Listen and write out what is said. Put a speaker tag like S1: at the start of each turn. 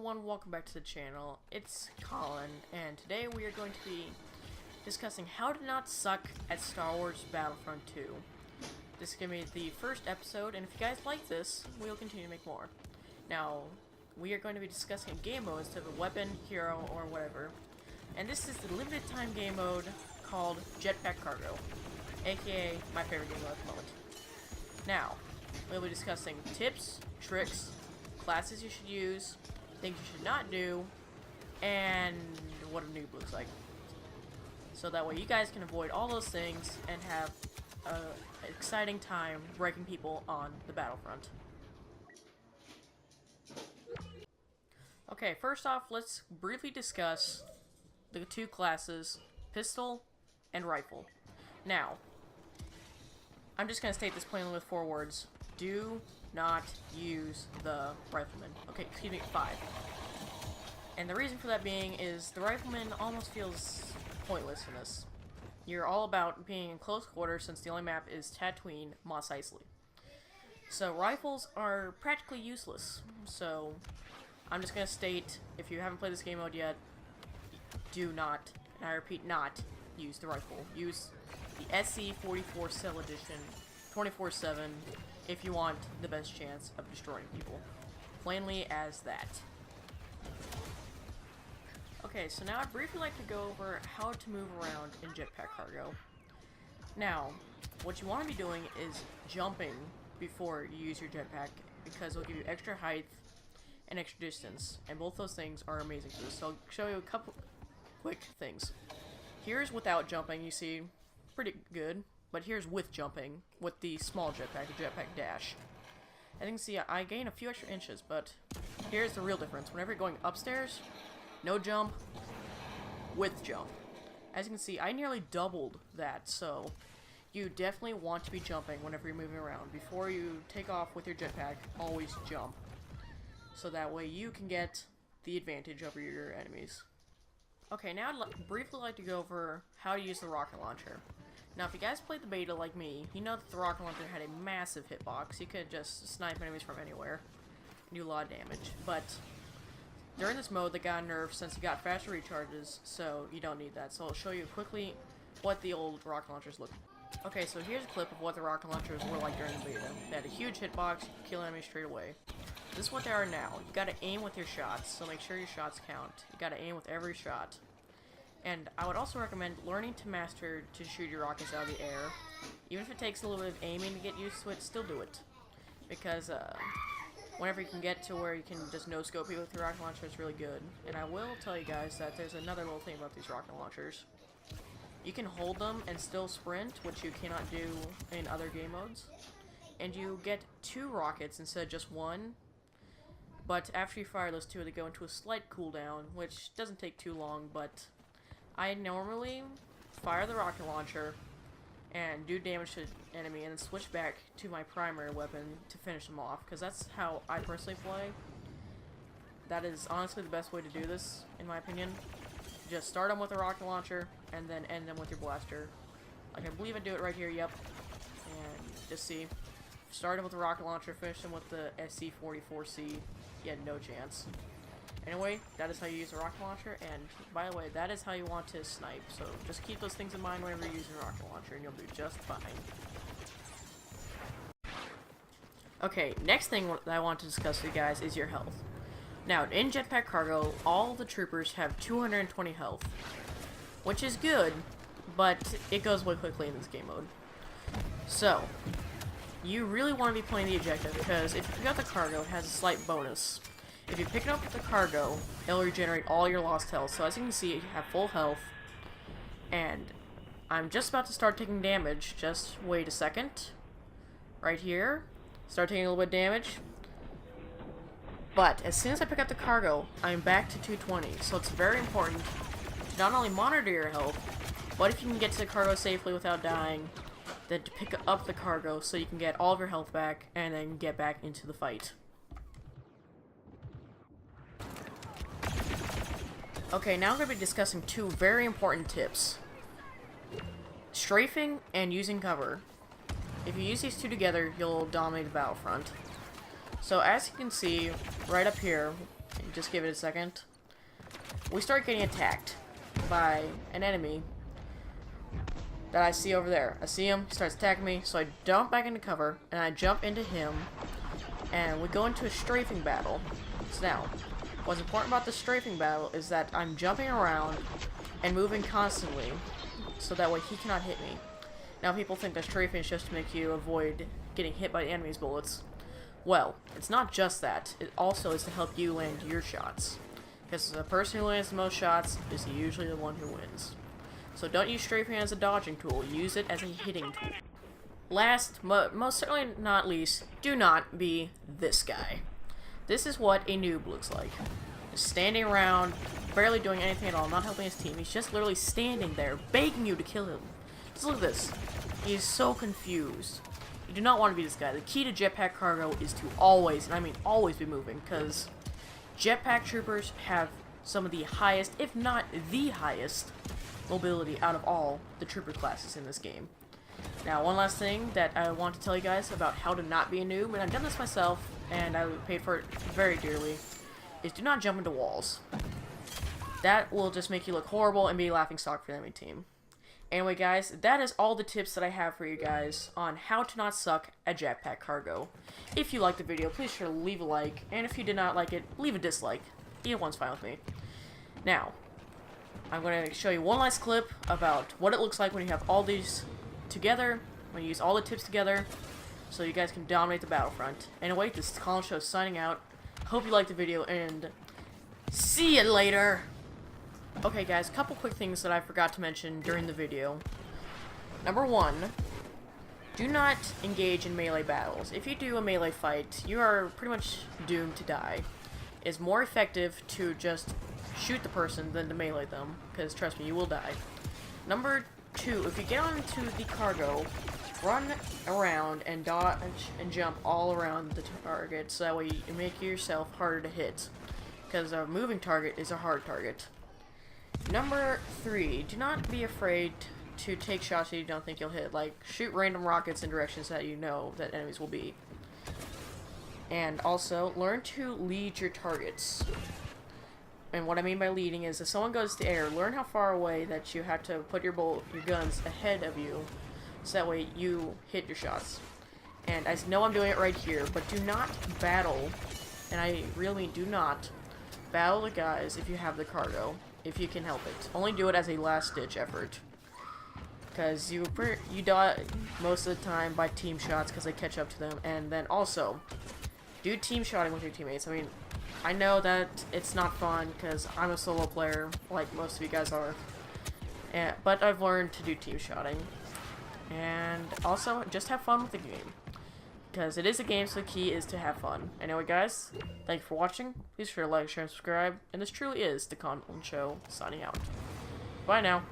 S1: everyone, welcome back to the channel. It's Colin, and today we are going to be discussing how to not suck at Star Wars Battlefront 2. This is going to be the first episode, and if you guys like this, we'll continue to make more. Now, we are going to be discussing a game mode instead of a weapon, hero, or whatever. And this is the limited time game mode called Jetpack Cargo, aka my favorite game mode at the moment. Now, we'll be discussing tips, tricks, classes you should use, things you should not do, and what a noob looks like. So that way you guys can avoid all those things and have an exciting time breaking people on the Battlefront. Okay, first off, let's briefly discuss the two classes, pistol and rifle. Now, I'm just going to state this plainly with 4 words. Do not use the rifleman. Okay, excuse me, 5. And the reason for that being is the rifleman almost feels pointless in this. You're all about being in close quarters since the only map is Tatooine, Mos Eisley. So rifles are practically useless. So I'm just going to state, if you haven't played this game mode yet, do not, and I repeat not, use the rifle. Use the SC44 Cell Edition 24/7 if you want the best chance of destroying people. Plainly as that. Okay, so now I'd briefly like to go over how to move around in Jetpack Cargo. Now, what you want to be doing is jumping before you use your jetpack, because it'll give you extra height and extra distance, and both those things are amazing for this. So I'll show you a couple quick things. Here's without jumping, you see, pretty good. But here's with jumping, with the small jetpack, the Jetpack Dash. As you can see, I gain a few extra inches, but here's the real difference. Whenever you're going upstairs, no jump, with jump. As you can see, I nearly doubled that, so you definitely want to be jumping whenever you're moving around. Before you take off with your jetpack, always jump. So that way you can get the advantage over your enemies. Okay, now I'd briefly like to go over how to use the rocket launcher. Now, if you guys played the beta like me, you know that the rocket launcher had a massive hitbox. You could just snipe enemies from anywhere and do a lot of damage. But during this mode, they got nerfed since you got faster recharges, so you don't need that. So I'll show you quickly what the old rocket launchers look like. Okay, so here's a clip of what the rocket launchers were like during the beta. They had a huge hitbox, you could kill enemies straight away. This is what they are now. You gotta aim with your shots, so make sure your shots count. You gotta aim with every shot. And I would also recommend learning to master to shoot your rockets out of the air. Even if it takes a little bit of aiming to get used to it, still do it. Because whenever you can get to where you can just no-scope people with your rocket launcher, it's really good. And I will tell you guys that there's another little thing about these rocket launchers. You can hold them and still sprint, which you cannot do in other game modes. And you get 2 rockets instead of just 1. But after you fire those 2, they go into a slight cooldown, which doesn't take too long, but I normally fire the rocket launcher and do damage to the enemy and then switch back to my primary weapon to finish them off, because that's how I personally play. That is honestly the best way to do this, in my opinion. Just start them with a rocket launcher and then end them with your blaster. Like, I believe I do it right here, yep. And just see. Start them with a rocket launcher, finish them with the SC44C. You had no chance. Anyway, that is how you use a rocket launcher, and by the way, that is how you want to snipe, so just keep those things in mind whenever you're using a rocket launcher, and you'll do just fine. Okay, next thing that I want to discuss with you guys is your health. Now, in Jetpack Cargo, all the troopers have 220 health, which is good, but it goes away quickly in this game mode. So, you really want to be playing the objective, because if you pick up the cargo, it has a slight bonus. If you pick it up with the cargo, it'll regenerate all your lost health. So as you can see, you have full health. And I'm just about to start taking damage. Just wait a second. Right here. Start taking a little bit of damage. But as soon as I pick up the cargo, I'm back to 220. So it's very important to not only monitor your health, but if you can get to the cargo safely without dying, then to pick up the cargo so you can get all of your health back and then get back into the fight. Okay, now I'm going to be discussing 2 very important tips. Strafing and using cover. If you use these 2 together, you'll dominate the Battlefront. So as you can see, right up here, Just give it a second. We start getting attacked by an enemy that I see over there. I see him, he starts attacking me, so I jump back into cover, and I jump into him, and we go into a strafing battle. So now, what's important about the strafing battle is that I'm jumping around and moving constantly, so that way he cannot hit me. Now, people think that strafing is just to make you avoid getting hit by the enemy's bullets. Well, it's not just that. It also is to help you land your shots. Because the person who lands the most shots is usually the one who wins. So don't use strafing as a dodging tool. Use it as a hitting tool. Last, but most certainly not least, do not be this guy. This is what a noob looks like. Just standing around, barely doing anything at all, not helping his team. He's just literally standing there, begging you to kill him. Just look at this. He is so confused. You do not want to be this guy. The key to Jetpack Cargo is to always, and I mean always, be moving, because Jetpack Troopers have some of the highest, if not the highest, mobility out of all the trooper classes in this game. Now, one last thing that I want to tell you guys about how to not be a noob, and I've done this myself, and I paid for it very dearly, is do not jump into walls. That will just make you look horrible and be a laughingstock for the enemy team. Anyway, guys, that is all the tips that I have for you guys on how to not suck at Jetpack Cargo. If you liked the video, please sure to leave a like, and if you did not like it, leave a dislike. Either one's fine with me. Now, I'm going to show you one last clip about what it looks like when you have all these together, when you use all the tips together, so you guys can dominate the Battlefront. Anyway, this is Colin Show signing out. Hope you liked the video, and see you later! Okay, guys, a couple quick things that I forgot to mention during the video. Number one, do not engage in melee battles. If you do a melee fight, you are pretty much doomed to die. It's more effective to just shoot the person than to melee them, because trust me, you will die. Number two, if you get onto the cargo, run around and dodge and jump all around the target, so that way you make yourself harder to hit, because a moving target is a hard target. Number three, do not be afraid to take shots that you don't think you'll hit. Like, shoot random rockets in directions that you know that enemies will be. And also, learn to lead your targets. And what I mean by leading is, if someone goes to air, learn how far away that you have to put your guns ahead of you, so that way you hit your shots. And I know I'm doing it right here, but do not battle, and I really mean do not, battle the guys if you have the cargo. If you can help it. Only do it as a last-ditch effort. Because you die most of the time by team shots because they catch up to them. And then also, do team shotting with your teammates. I mean, I know that it's not fun because I'm a solo player, like most of you guys are. But I've learned to do team shotting. And also, just have fun with the game. Because it is a game, so the key is to have fun. Anyway, guys, thank you for watching. Please be sure to like, share, and subscribe. And this truly is the Colin Show, signing out. Bye now.